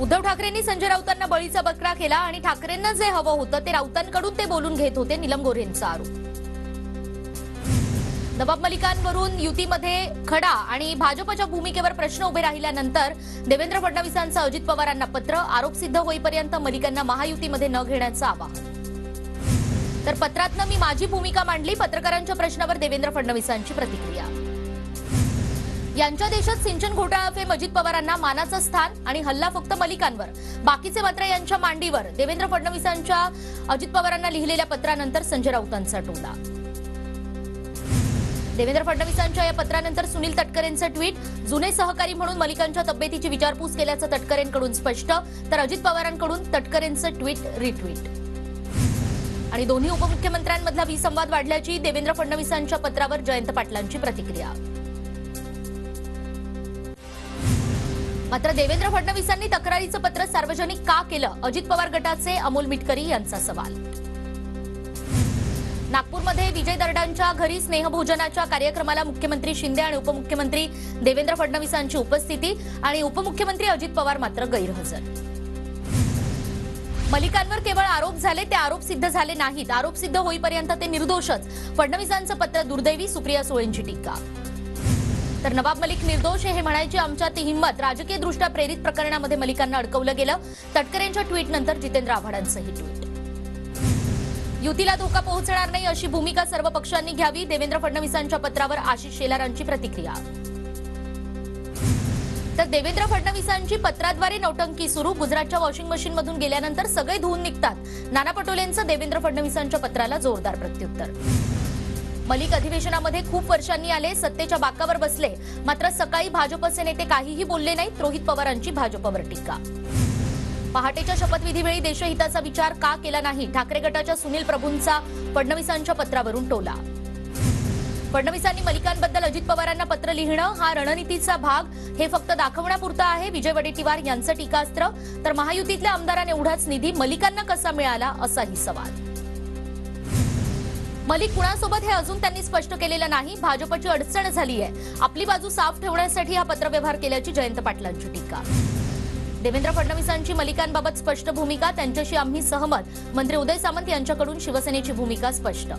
उद्धव ठाकरेंनी संजय राऊतांना बळीचा बकरा केला आणि ठाकरेंना जे हवं होतं ते राऊतांकडून ते बोलून घेत होते, नीलम गोऱ्हेंचा आरोप. नवाब मलिकांवरून युतीमध्ये खडा आणि भाजपच्या भूमिकेवर प्रश्न उभे राहिल्यानंतर देवेंद्र फडणवीसांचं अजित पवारांना पत्र. आरोप सिद्ध होईपर्यंत मलिकांना महायुतीमध्ये न घेण्याचं आवाहन. तर पत्रातनं मी माझी भूमिका मांडली. पत्रकारांच्या प्रश्नावर देवेंद्र फडणवीसांची प्रतिक्रिया. यांच्या देशात सिंचन घोटाळा फेम अजित पवारांना मानाचं स्थान आणि हल्ला फक्त मलिकांवर, बाकीचे मात्र यांच्या मांडीवर. देवेंद्र फडणवीसांच्या अजित पवारांना लिहिलेल्या पत्रानंतर संजय राऊतांचा टोला. देवेंद्र फडणवीसांच्या या पत्रानंतर सुनील तटकरेंचं ट्विट. जुने सहकारी म्हणून मलिकांच्या तब्येतीची विचारपूस केल्याचं तटकरेंकडून स्पष्ट, तर अजित पवारांकडून तटकरेंचं ट्विट रिट्विट. आणि दोन्ही उपमुख्यमंत्र्यांमधला विसंवाद वाढल्याची देवेंद्र फडणवीसांच्या पत्रावर जयंत पाटलांची प्रतिक्रिया. मात्र देवेंद्र फडणवीसांनी तक्रारीचं पत्र सार्वजनिक का केलं? अजित पवार गटाचे अमोल मिटकरी यांचा सवाल. नागपूरमध्ये विजय दर्डांच्या घरी स्नेहभोजनाच्या कार्यक्रमाला मुख्यमंत्री शिंदे आणि उपमुख्यमंत्री देवेंद्र फडणवीसांची उपस्थिती आणि उपमुख्यमंत्री अजित पवार मात्र गैरहजर. मलिकांवर केवळ आरोप झाले, ते आरोप सिद्ध झाले नाहीत. आरोप सिद्ध होईपर्यंत ते निर्दोषच. फडणवीसांचं पत्र दुर्दैवी, सुप्रिया सुळेंची टीका. तर नवाब मलिक निर्दोष हे म्हणायची आमच्यात हिंमत. राजकीयदृष्ट्या प्रेरित प्रकरणामध्ये मलिकांना अडकवलं गेलं. तटकरेंच्या ट्विटनंतर जितेंद्र आव्हाडांचंही ट्विट. युतीला धोका पोहोचणार नाही अशी भूमिका सर्व पक्षांनी घ्यावी. देवेंद्र फडणवीसांच्या पत्रावर आशिष शेलारांची प्रतिक्रिया. तर देवेंद्र फडणवीसांची पत्राद्वारे नौटंकी सुरू. गुजरातच्या वॉशिंग मशीनमधून गेल्यानंतर सगळे धुवून निघतात. नाना पटोलेंचं देवेंद्र फडणवीसांच्या पत्राला जोरदार प्रत्युत्तर. मलिक अधिवेशनामध्ये खूप वर्षांनी आले, सत्तेच्या बाकावर बसले, मात्र सकाळी भाजपचे नेते काहीही बोलले नाहीत. रोहित पवारांची भाजपवर टीका. पहाटेच्या शपथविधीवेळी देशहिताचा विचार का केला नाही? ठाकरे गटाच्या सुनील प्रभूंचा फडणवीसांच्या पत्रावरून टोला. फडणवीसांनी मलिकांबद्दल अजित पवारांना पत्र लिहिणं हा रणनीतीचा भाग, हे फक्त दाखवण्यापुरतं आहे. विजय वडेट्टीवार यांचं टीकास्त्र. तर महायुतीतल्या आमदारांना एवढाच निधी मलिकांना कसा मिळाला, असाही सवाल. मलिक कुणासोबत हे अजून त्यांनी स्पष्ट केलेलं नाही. भाजपची अडचण झाली आहे. आपली बाजू साफ ठेवण्यासाठी हा पत्रव्यवहार केल्याची जयंत पाटलांची टीका. देवेंद्र फडणवीसांची मलिकांबाबत स्पष्ट भूमिका. त्यांच्याशी आम्ही सहमत. मंत्री उदय सामंत यांच्याकडून शिवसेनेची भूमिका स्पष्ट.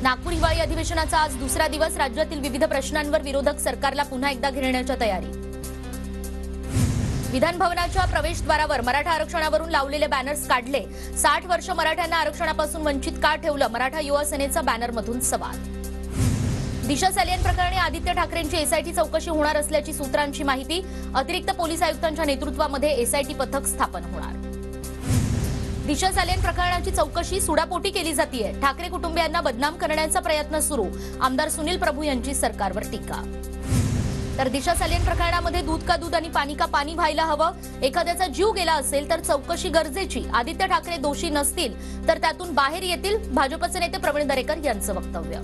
नागपूर हिवाळी अधिवेशनाचा आज दुसरा दिवस. राज्यातील विविध प्रश्नांवर विरोधक सरकारला पुन्हा एकदा घेरण्याच्या तयारी. विधान भवनाच्या प्रवेशद्वारावर मराठा आरक्षणावरून लावलेले बॅनर्स काढले. 60 वर्ष मराठ्यांना आरक्षणापासून वंचित का ठेवलं? मराठा युवा सेनेचा बॅनरमधून सवाल. दिशा सॅलियन प्रकरणी आदित्य ठाकरेंची एसआयटी चौकशी होणार असल्याची सूत्रांची माहिती. अतिरिक्त पोलीस आयुक्तांच्या नेतृत्वामध्ये एसआयटी पथक स्थापन होणार. दिशा सॅलियन प्रकरणाची चौकशी सुडापोटी केली जातीये. ठाकरे कुटुंबियांना बदनाम करण्याचा प्रयत्न सुरू. आमदार सुनील प्रभू यांची सरकारवर टीका. तर दिशा सॅलियन प्रकरणामध्ये दूध का दूध आणि पाणी का पाणी व्हायला हवं. एखाद्याचा जीव गेला असेल तर चौकशी गरजेची. आदित्य ठाकरे दोषी नसतील तर त्यातून बाहेर येतील. भाजपचे नेते प्रवीण दरेकर यांचं वक्तव्य.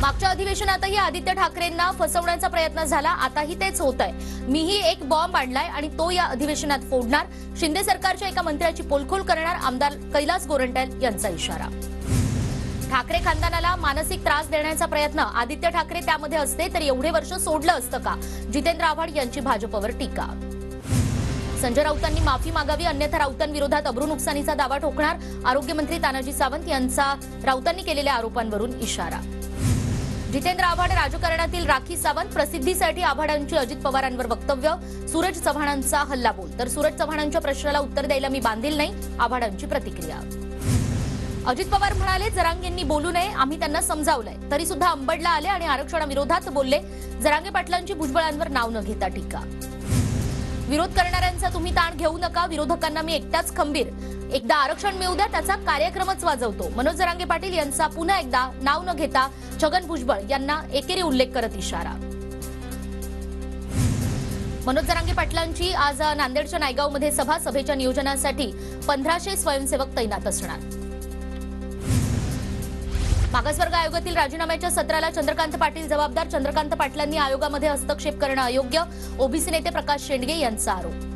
मागच्या अधिवेशनातही आदित्य ठाकरेंना फसवण्याचा प्रयत्न झाला. आताही तेच होत आहे. मीही एक बॉम्ब आणलाय आणि तो या अधिवेशनात फोडणार. शिंदे सरकारच्या एका मंत्र्याची पोलखोल करणार. आमदार कैलास गोरंट्याल यांचा इशारा. ठाकरे खानदानाला मानसिक त्रास देण्याचा प्रयत्न. आदित्य ठाकरे त्यामध्ये असते तर एवढे वर्ष सोडलं असतं का? जितेंद्र आव्हाड यांची भाजपवर टीका. संजय राऊतांनी माफी मागावी, अन्यथा राऊतांविरोधात अब्रू नुकसानीचा दावा ठोकणार. आरोग्यमंत्री तानाजी सावंत यांचा राऊतांनी केलेल्या आरोपांवरून इशारा. जितेंद्र आव्हाड राजकारणातील राखी सावंत. प्रसिद्धीसाठी आव्हाडांची अजित पवारांवर वक्तव्य. सूरज चव्हाणांचा हल्लाबोल. तर सूरज चव्हाणांच्या प्रश्नाला उत्तर द्यायला मी बांधील नाही. आव्हाडांची प्रतिक्रिया. अजित पवार म्हणाले जरांगेंनी बोलू नये, आम्ही त्यांना समजावलंय, तरी सुद्धा अंबडला आले आणि आरक्षणाविरोधात बोलले. जरांगे पाटलांची भुजबळांवर नाव न घेता टीका. विरोध करणाऱ्यांचा तुम्ही ताण घेऊ नका. विरोधकांना मी एकटाच खंबीर. एकदा आरक्षण मिळू द्या, त्याचा कार्यक्रमच वाजवतो. मनोज जरांगे पाटील यांचा पुन्हा एकदा नाव न घेता छगन भुजबळ यांना एकेरी उल्लेख करत इशारा. मनोज जरांगे पाटलांची आज नांदेडच्या नायगावमध्ये सभा. सभेच्या नियोजनासाठी 1500 स्वयंसेवक तैनात असणार. मागासवर्ग आयोगातील राजीनाम्याच्या सत्राला चंद्रकांत पाटील जबाबदार. चंद्रकांत पाटलांनी आयोगामध्ये हस्तक्षेप करणं अयोग्य. ओबीसी नेते प्रकाश शेंडगे यांचा आरोप.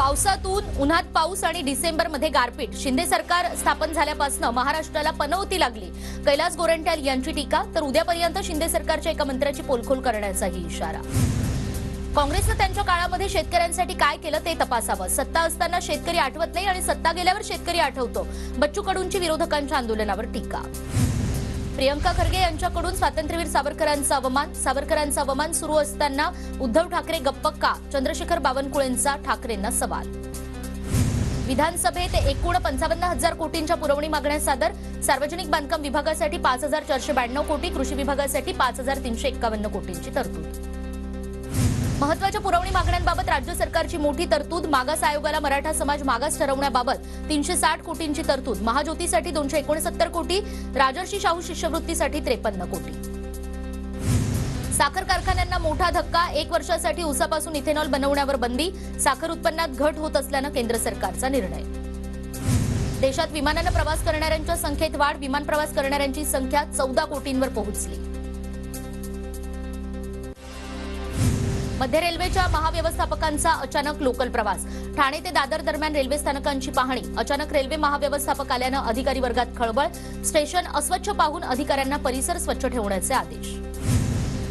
पावसातून उन्हात पाऊस आणि डिसेंबरमध्ये गारपीट. शिंदे सरकार स्थापन झाल्यापासून महाराष्ट्राला पनवती लागली. कैलास गोरंट्याल यांची टीका. तर उद्यापर्यंत शिंदे सरकारच्या एका मंत्र्याची पोलखोल करण्याचाही इशारा. काँग्रेसनं त्यांच्या काळामध्ये शेतकऱ्यांसाठी काय केलं ते तपासावं. सत्ता असताना शेतकरी आठवत नाही आणि सत्ता गेल्यावर शेतकरी आठवतो. बच्चू कडूंची विरोधकांच्या आंदोलनावर टीका. प्रियंका खरगे यांच्याकडून स्वातंत्र्यवीर सावरकरांचा अवमान. सावरकरांचा अवमान सुरू असताना उद्धव ठाकरे गप्प का? चंद्रशेखर बावनकुळेंचा ठाकरेंना सवाल. विधानसभेत एकूण 55,000 कोटींच्या पुरवणी मागण्या सादर. सार्वजनिक बांधकाम विभागासाठी 5,492 कोटी, कृषी विभागासाठी 5,351 कोटींची तरतूद. महत्त्वाच्या पुरवणी मागण्यांबाबत राज्य सरकारची मोठी तरतूद. मागास आयोगाला मराठा समाज मागास ठरवण्याबाबत 360 कोटींची तरतूद. महाज्योतीसाठी 269 कोटी, राजर्षी शाहू शिष्यवृत्तीसाठी 53 कोटी. साखर कारखान्यांना मोठा धक्का. 1 वर्षासाठी ऊसापासून इथेनॉल बनवण्यावर बंदी. साखर उत्पन्नात घट होत असल्यानं केंद्र सरकारचा निर्णय. देशात विमानानं प्रवास करणाऱ्यांच्या संख्येत वाढ. विमान प्रवास करणाऱ्यांची संख्या 14 कोटींवर पोहोचली. मध्य रेल्वेच्या महाव्यवस्थापकांचा अचानक लोकल प्रवास. ठाणे ते दादर दरम्यान रेल्वे स्थानकांची पाहणी. अचानक रेल्वे महाव्यवस्थापक आल्यानं अधिकारी वर्गात खळबळ. स्टेशन अस्वच्छ पाहून अधिकाऱ्यांना परिसर स्वच्छ ठेवण्याचे आदेश.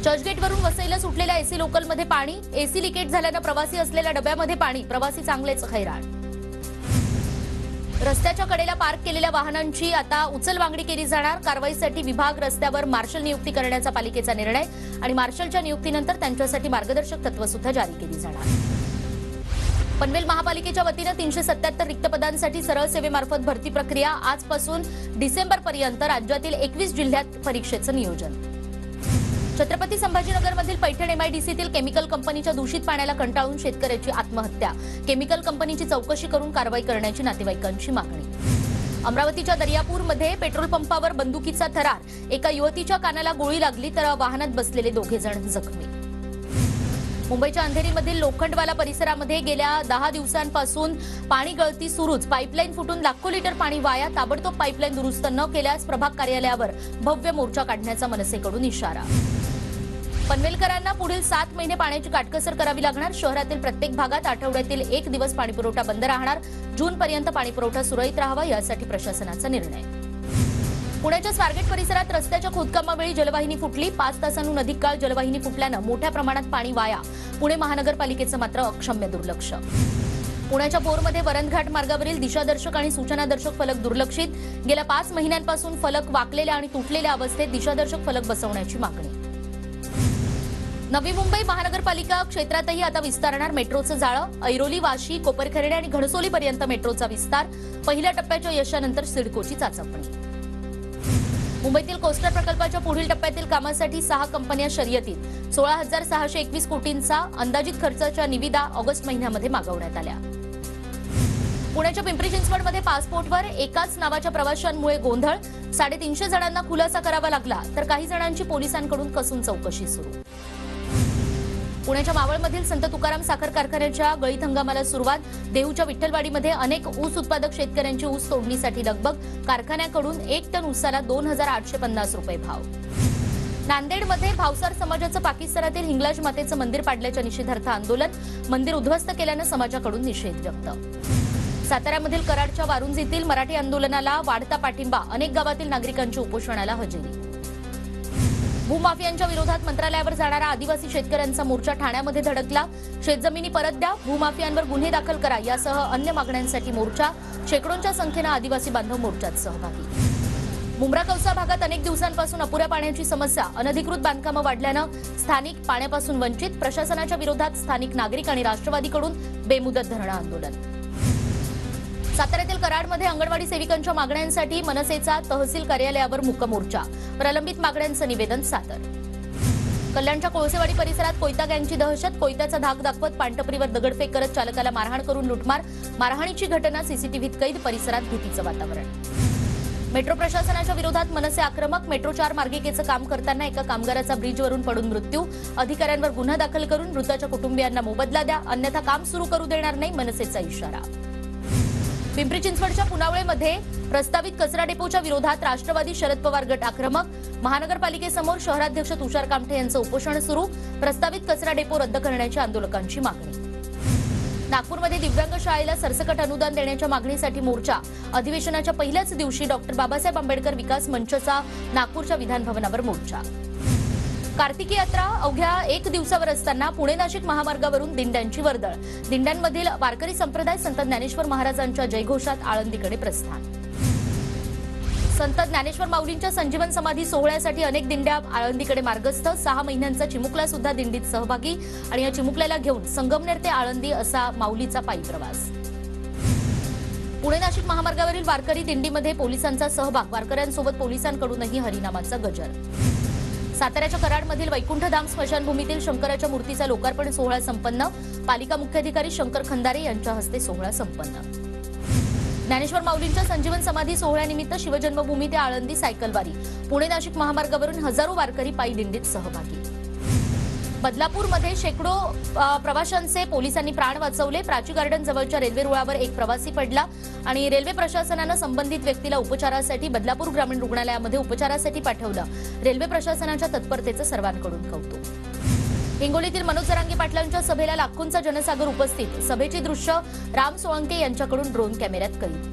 चर्चगेटवरून वसईला सुटलेल्या एसी लोकलमध्ये पाणी. एसी लिकेज झाल्यानं प्रवासी असलेल्या डब्यामध्ये पाणी. प्रवासी चांगलेच हैराण. रस्त्याच्या कडेला पार्क केलेल्या वाहनांची आता उचलबांगडी केली जाणार. कारवाईसाठी विभाग रस्त्यावर मार्शल नियुक्ती करण्याचा पालिकेचा निर्णय आणि मार्शलच्या नियुक्तीनंतर त्यांच्यासाठी मार्गदर्शक तत्त्व सुद्धा जारी केली जाणार. पनवेल महापालिकेच्या वतीनं 377 रिक्त पदांसाठी सरळ सेवेमार्फत भरती प्रक्रिया. आजपासून डिसेंबरपर्यंत राज्यातील 21 जिल्ह्यात परीक्षेचं नियोजन. छत्रपती संभाजीनगरमधील पैठण एमआयडीसीतील केमिकल कंपनीच्या दूषित पाण्याला कंटाळून शेतकऱ्याची आत्महत्या. केमिकल कंपनीची चौकशी करून कारवाई करण्याची नातेवाईकांची मागणी. अमरावतीच्या दर्यापूरमध्ये पेट्रोल पंपावर बंदुकीचा थरार. एका युवतीच्या कानाला गोळी लागली तर वाहनात बसलेले 2 जण जखमी. मुंबईच्या अंधेरीमधील लोखंडवाला परिसरामध्ये गेल्या 10 दिवसांपासून पाणी गळती सुरूच. पाईपलाईन फुटून लाखो लिटर पाणी वाया. ताबडतोब पाईपलाईन दुरुस्त न केल्यास प्रभाग कार्यालयावर भव्य मोर्चा काढण्याचा मनसेकडून इशारा. पनवेलकरांना पुढील 7 महिने पाण्याची काटकसर करावी लागणार. शहरातील प्रत्येक भागात आठवड्यातील 1 दिवस पाणीपुरवठा बंद राहणार. जूनपर्यंत पाणीपुरवठा सुरळीत राहावा यासाठी प्रशासनाचा निर्णय. पुण्याच्या स्वारगेट परिसरात रस्त्याच्या खोदकामावेळी जलवाहिनी फुटली. 5 तासांहून अधिक काळ जलवाहिनी फुटल्यानं मोठ्या प्रमाणात पाणी वाया. पुणे महानगरपालिकेचं मात्र अक्षम्य दुर्लक्ष. पुण्याच्या भोरमध्ये वरणघाट मार्गावरील दिशादर्शक आणि सूचनादर्शक फलक दुर्लक्षित. गेल्या 5 महिन्यांपासून फलक वाकलेल्या आणि तुटलेल्या अवस्थेत दिशादर्शक फलक बसवण्याची मागणी. नवी मुंबई महानगरपालिका क्षेत्रातही आता विस्तारणार मेट्रोचं जाळं. ऐरोली, वाशी, कोपरखर्डे आणि घणसोलीपर्यंत मेट्रोचा विस्तार. पहिल्या टप्प्याच्या यशानंतर सिडकोची चाचपणी. मुंबईतील कोस्टर प्रकल्पाच्या पुढील टप्प्यातील कामासाठी 6 कंपन्या शर्यतीत. 16,621 कोटींचा अंदाजित खर्चाच्या निविदा ऑगस्ट महिन्यामध्ये मागवण्यात आल्या. पुण्याच्या पिंपरी चिंचवडमध्ये पासपोर्टवर एकाच नावाच्या प्रवाशांमुळे गोंधळ. 350 जणांना खुलासा करावा लागला तर काही जणांची पोलिसांकडून कसून चौकशी सुरू. पुण्याच्या मावळमधील संत तुकाराम साखर कारखान्याच्या गळीत हंगामाला सुरुवात. देहूच्या विठ्ठलवाडीमध्ये अनेक ऊस उत्पादक शेतकऱ्यांची ऊस तोडणीसाठी लगबग. कारखान्याकडून 1 टन ऊसाला 2,850 रुपये भाव. नांदेडमध्ये भावसार समाजाचं पाकिस्तानातील हिंगलाज मातेचं मंदिर पाडल्याच्या निषेधार्थ आंदोलन. मंदिर उद्ध्वस्त केल्यानं समाजाकडून निषेध व्यक्त. साताऱ्यामधील कराडच्या वारुंजीतील मराठी आंदोलनाला वाढता पाठिंबा. अनेक गावातील नागरिकांची उपोषणाला हजेरी. भूमाफियांच्या विरोधात मंत्रालयावर जाणारा आदिवासी शेतकऱ्यांचा मोर्चा ठाण्यामध्ये धडकला. शेतजमिनी परत द्या, भूमाफियांवर गुन्हे दाखल करा यासह अन्य मागण्यांसाठी मोर्चा. शेकडोंच्या संख्येनं आदिवासी बांधव मोर्चात सहभागी. मुंब्रा कौसा भागात अनेक दिवसांपासून अपुऱ्या पाण्याची समस्या. अनधिकृत बांधकामं वाढल्यानं स्थानिक पाण्यापासून वंचित. प्रशासनाच्या विरोधात स्थानिक नागरिक आणि राष्ट्रवादीकडून बेमुदत धरणं आंदोलन. साताऱ्यातील कराडमध्ये अंगणवाडी सेविकांच्या मागण्यांसाठी मनसेचा तहसील कार्यालयावर मूक मोर्चा. प्रलंबित मागण्यांचं निवेदन सादर. कल्याणच्या कोळसेवाडी परिसरात कोयता गँगची दहशत. कोयत्याचा धाक दाखवत पानटपरीवर दगडफेक करत चालकाला मारहाण करून लुटमार. मारहाणीची घटना सीसीटीव्हीत कैद. परिसरात भीतीचं वातावरण. मेट्रो प्रशासनाच्या विरोधात मनसे आक्रमक. मेट्रो 4 मार्गिकेचं काम करताना एका कामगाराचा ब्रिजवरून पडून मृत्यू. अधिकाऱ्यांवर गुन्हा दाखल करून मृताच्या कुटुंबियांना मोबदला द्या, अन्यथा काम सुरू करू देणार नाही, मनसेचा इशारा. पिंपरी चिंचवडच्या पुनावळेमध्ये प्रस्तावित कचरा डेपोच्या विरोधात राष्ट्रवादी शरद पवार गट आक्रमक. महानगरपालिकेसमोर शहराध्यक्ष तुषार कामठे यांचं उपोषण सुरू. प्रस्तावित कचरा डेपो रद्द करण्याची आंदोलकांची मागणी. नागपूरमध्ये दिव्यांग शाळेला सरसकट अनुदान देण्याच्या मागणीसाठी मोर्चा. अधिवेशनाच्या पहिल्याच दिवशी डॉक्टर बाबासाहेब आंबेडकर विकास मंचचा नागपूरच्या विधान भवनावर मोर्चा. कार्तिकी यात्रा अवघ्या एक दिवसावर असताना पुणे नाशिक महामार्गावरून दिंड्यांची वर्दळ. दिंड्यांमधील वारकरी संप्रदाय संत ज्ञानेश्वर महाराजांच्या जयघोषात आळंदीकडे प्रस्थान. संत ज्ञानेश्वर माऊलींच्या संजीवन समाधी सोहळ्यासाठी अनेक दिंड्या आळंदीकडे मार्गस्थ. 6 महिन्यांचा चिमुकला सुद्धा दिंडीत सहभागी आणि या चिमुकल्याला घेऊन संगमनेर ते आळंदी असा माऊलीचा पायी प्रवास. पुणे नाशिक महामार्गावरील वारकरी दिंडीमध्ये पोलिसांचा सहभाग. वारकऱ्यांसोबत पोलिसांकडूनही हरिनामाचा गजर. साताऱ्याच्या कराडमधील वैकुंठधाम स्मशानभूमीतील शंकराच्या मूर्तीचा लोकार्पण सोहळा संपन्न. पालिका मुख्याधिकारी शंकर खंदारे यांच्या हस्ते सोहळा संपन्न. ज्ञानेश्वर माऊलींच्या संजीवन समाधी सोहळ्यानिमित्त शिवजन्मभूमी ते आळंदी सायकलवारी. पुणे नाशिक महामार्गावरून हजारो वारकरी पायी दिंडीत सहभागी. बदलापूरमध्ये शेकडो प्रवाशांचे पोलिसांनी प्राण वाचवले. प्राची गार्डन जवळच्या रेल्वे रुळावर एक प्रवासी पडला आणि रेल्वे प्रशासनानं संबंधित व्यक्तीला उपचारासाठी बदलापूर ग्रामीण रुग्णालयामध्ये उपचारासाठी पाठवलं. रेल्वे प्रशासनाच्या तत्परतेचं सर्वांकडून कौतुक. हिंगोलीतील मनोज जरांगे पाटलांच्या सभेला लाखोंचा जनसागर उपस्थित. सभेची दृश्य राम सोळंके यांच्याकडून ड्रोन कॅमेऱ्यात कैद.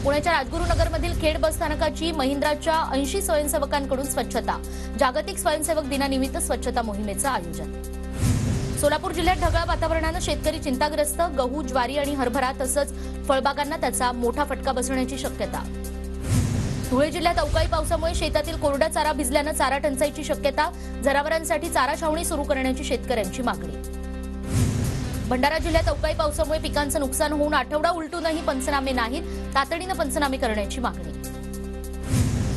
पुण्याच्या राजगुरुनगरमधील खेड बस स्थानकाची महिंद्राच्या 80 स्वयंसेवकांकडून स्वच्छता. जागतिक स्वयंसेवक दिनानिमित्त स्वच्छता मोहिमेचं आयोजन. सोलापूर जिल्ह्यात ढगाळ वातावरणानं शेतकरी चिंताग्रस्त. गहू, ज्वारी आणि हरभरा तसंच फळबागांना त्याचा मोठा फटका बसण्याची शक्यता. धुळे जिल्ह्यात अवकाळी पावसामुळे शेतातील कोरडा चारा भिजल्यानं चारा टंचाईची शक्यता. जनावरांसाठी चारा छावणी सुरू करण्याची शेतकऱ्यांची मागणी. भंडारा जिल्ह्यात अवकाळी पावसामुळे पिकांचं नुकसान होऊन आठवडा उलटूनही पंचनामे नाहीत. तातडीनं पंचनामे करण्याची मागणी.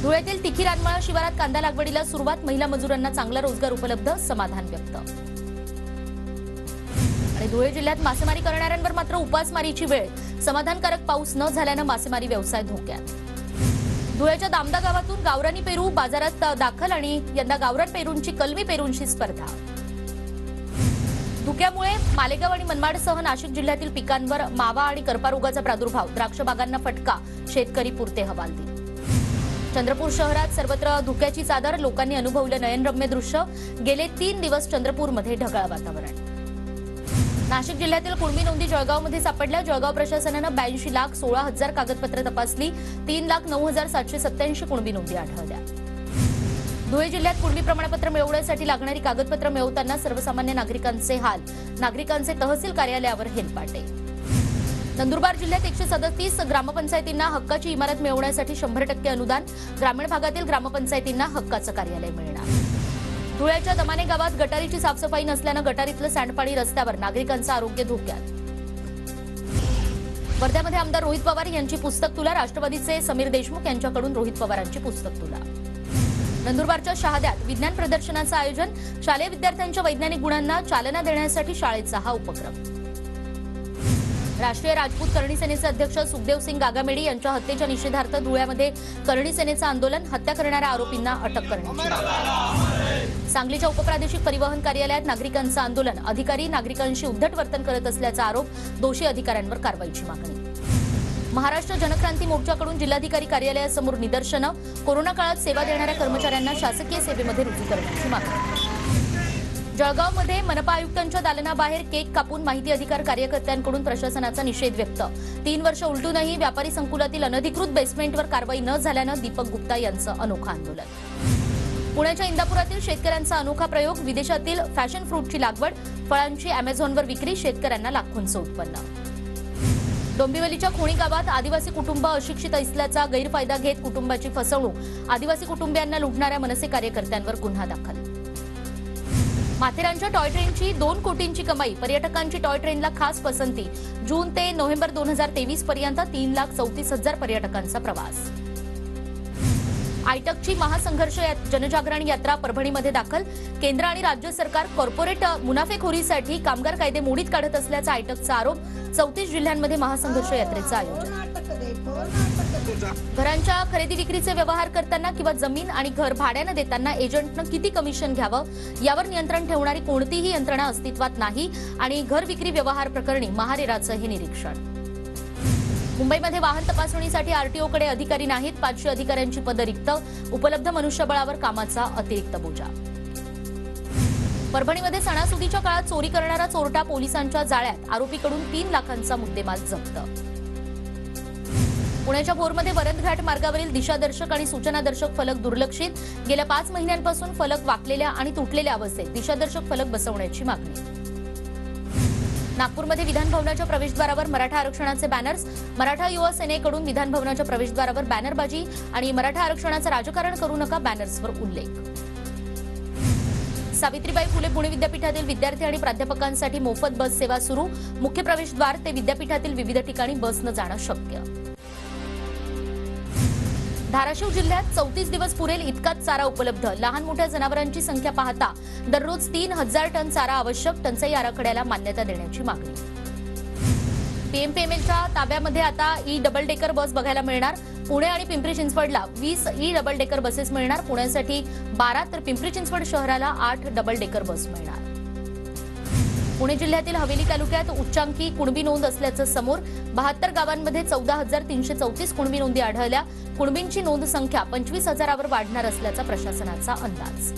धुळ्यातील तिखी रानमाळा शिवारात कांदा लागवडीला सुरुवात. महिला मजुरांना चांगला रोजगार उपलब्ध. समाधान व्यक्त. आणि धुळे जिल्ह्यात मासेमारी करणाऱ्यांवर मात्र उपासमारीची वेळ. समाधानकारक पाऊस न झाल्यानं मासेमारी व्यवसाय धोक्यात. धुळ्याच्या दामदा गावातून गावरानी पेरू बाजारात दाखल आणि यंदा गावरान पेरूंची कलमी पेरूंची स्पर्धा. धुक्यामुळे मालेगाव आणि मनमाडसह नाशिक जिल्ह्यातील पिकांवर मावा आणि करपा रोगाचा प्रादुर्भाव. द्राक्ष बागांना फटका. शेतकरी पुरते हवालदिल. चंद्रपूर शहरात सर्वत्र धुक्याची चादर. लोकांनी अनुभवलं नयनरम्य दृश्य. गेले 3 दिवस चंद्रपूरमध्ये ढगाळ वातावरण. नाशिक जिल्ह्यातील कुणबी नोंदी जळगावमध्ये सापडल्या. जळगाव प्रशासनानं 82,16,000 कागदपत्र तपासली. 3,09,787 कुणबी नोंदी आढळल्या. धुळे जिल्ह्यात कुणबी प्रमाणपत्र मिळवण्यासाठी लागणारी कागदपत्र मिळवताना सर्वसामान्य नागरिकांचे हाल. नागरिकांचे तहसील कार्यालयावर हेलपाटे. नंदुरबार जिल्ह्यात 137 ग्रामपंचायतींना हक्काची इमारत मिळवण्यासाठी 100% अनुदान. ग्रामीण भागातील ग्रामपंचायतींना हक्काचं कार्यालय मिळणार. धुळ्याच्या दमाने गावात गटारीची साफसफाई नसल्यानं गटारीतलं सांडपाणी रस्त्यावर. नागरिकांचं आरोग्य धोक्यात. वर्ध्यामध्ये आमदार रोहित पवार यांची पुस्तक तुला. राष्ट्रवादीचे समीर देशमुख यांच्याकडून रोहित पवारांची पुस्तक तुला. नंदुरबारच्या शहाद्यात विज्ञान प्रदर्शनाचं आयोजन. शालेय विद्यार्थ्यांच्या वैज्ञानिक गुणांना चालना देण्यासाठी शाळेचा हा उपक्रम. राष्ट्रीय राजपूत करणी सेनेचे अध्यक्ष सुखदेव सिंग गागामेडी यांच्या हत्येच्या निषेधार्थ धुळ्यामध्ये करणी सेनेचं आंदोलन. हत्या करणाऱ्या आरोपींना अटक करण्याची मागणी. सांगलीच्या उपप्रादेशिक परिवहन कार्यालयात नागरिकांचं आंदोलन. अधिकारी नागरिकांशी उद्धट वर्तन करत असल्याचा आरोप. दोषी अधिकाऱ्यांवर कारवाईची मागणी. महाराष्ट्र जनक्रांती मोर्चाकडून जिल्हाधिकारी कार्यालयासमोर निदर्शनं. कोरोना काळात सेवा देणाऱ्या कर्मचाऱ्यांना शासकीय सेवेमध्ये रुजू करण्याची मागणी. जळगावमध्ये मनपा आयुक्तांच्या दालनाबाहेर केक कापून माहिती अधिकार कार्यकर्त्यांकडून प्रशासनाचा निषेध व्यक्त. 3 वर्ष उलटूनही व्यापारी संकुलातील अनधिकृत बेसमेंटवर कारवाई न झाल्यानं दीपक गुप्ता यांचं अनोखं आंदोलन. पुण्याच्या इंदापुरातील शेतकऱ्यांचा अनोखा प्रयोग. विदेशातील फॅशन फ्रूटची लागवड. फळांची अमेझॉनवर विक्री. शेतकऱ्यांना लाखोंचं उत्पन्न. डोंबिवलीच्या खोणी गावात आदिवासी कुटुंब अशिक्षित असल्याचा गैरफायदा घेत कुटुंबाची फसवणूक. आदिवासी कुटुंबियांना लुटणाऱ्या मनसे कार्यकर्त्यांवर गुन्हा दाखल. माथेरानच्या टॉय ट्रेनची 2 कोटींची कमाई. पर्यटकांची टॉय ट्रेनला खास पसंती. जून ते नोव्हेंबर 2023 पर्यंत 3,34,000 पर्यटकांचा प्रवास. आयटकची महासंघर्ष जनजागरण यात्रा परभणीमध्ये दाखल. केंद्र आणि राज्य सरकार कॉर्पोरेट मुनाफेखोरीसाठी कामगार कायदे मोडीत काढत असल्याचा आयटकचा आरोप. 34 जिल्ह्यांमध्ये महासंघर्ष यात्रेचं आयोजन. घरांच्या खरेदी विक्रीचे व्यवहार करताना किंवा जमीन आणि घर भाड्यानं देताना एजंटनं किती कमिशन घ्यावं यावर नियंत्रण ठेवणारी कोणतीही यंत्रणा अस्तित्वात नाही. आणि घर विक्री व्यवहार प्रकरणी महारेराचं हे निरीक्षण. मुंबईमध्ये वाहन तपासणीसाठी आरटीओकडे अधिकारी नाहीत. 500 अधिकाऱ्यांची पदं रिक्त. उपलब्ध मनुष्यबळावर कामाचा अतिरिक्त बोजा. परभणीमध्ये सणासुदीच्या काळात चोरी करणारा चोरटा पोलिसांच्या जाळ्यात, आरोपीकडून 3 लाखांचा मुद्देमाल जप्त. पुण्याच्या भोरमध्ये वरदघाट मार्गावरील दिशादर्शक आणि सूचनादर्शक फलक दुर्लक्षित. गेल्या 5 महिन्यांपासून फलक वाकलेल्या आणि तुटलेल्या अवस्थेत, दिशादर्शक फलक बसवण्याची मागणी. नागपूरमध्ये विधान भवनाच्या प्रवेशद्वारावर मराठा आरक्षणाचे बॅनर्स. मराठा युवा सेनेकडून विधान भवनाच्या प्रवेशद्वारावर बॅनरबाजी आणि मराठा आरक्षणाचं राजकारण करू नका बॅनर्सवर उल्लेख. सावित्रीबाई फुले पुणे विद्यापीठातील विद्यार्थी आणि प्राध्यापकांसाठी मोफत बस सेवा सुरू. मुख्य प्रवेशद्वार ते विद्यापीठातील विविध ठिकाणी बसनं जाणं शक्य. धाराशिव जिल्ह्यात 34 दिवस पुरेल इतकाच चारा उपलब्ध. लहान मोठ्या जनावरांची संख्या पाहता दररोज 3000 टन चारा आवश्यक. टंचाई आराखड्याला मान्यता देण्याची मागणी. पीएमपीएमएलच्या ताब्यामध्ये आता ई डबल डेकर बस बघायला मिळणार. पुणे आणि पिंपरी चिंचवडला 20 ई डबल डेकर बसेस मिळणार. पुण्यासाठी 12 तर पिंपरी चिंचवड शहराला 8 डबल डेकर बस मिळणार. पुणे जिल्ह्यातील हवेली तालुक्यात उच्चांकी कुणबी नोंद असल्याचं समोर. 72 गावांमध्ये 14,334 कुणबी नोंदी आढळल्या. कुणबींची नोंद संख्या 25,000वर वाढणार असल्याचा प्रशासनाचा अंदाज.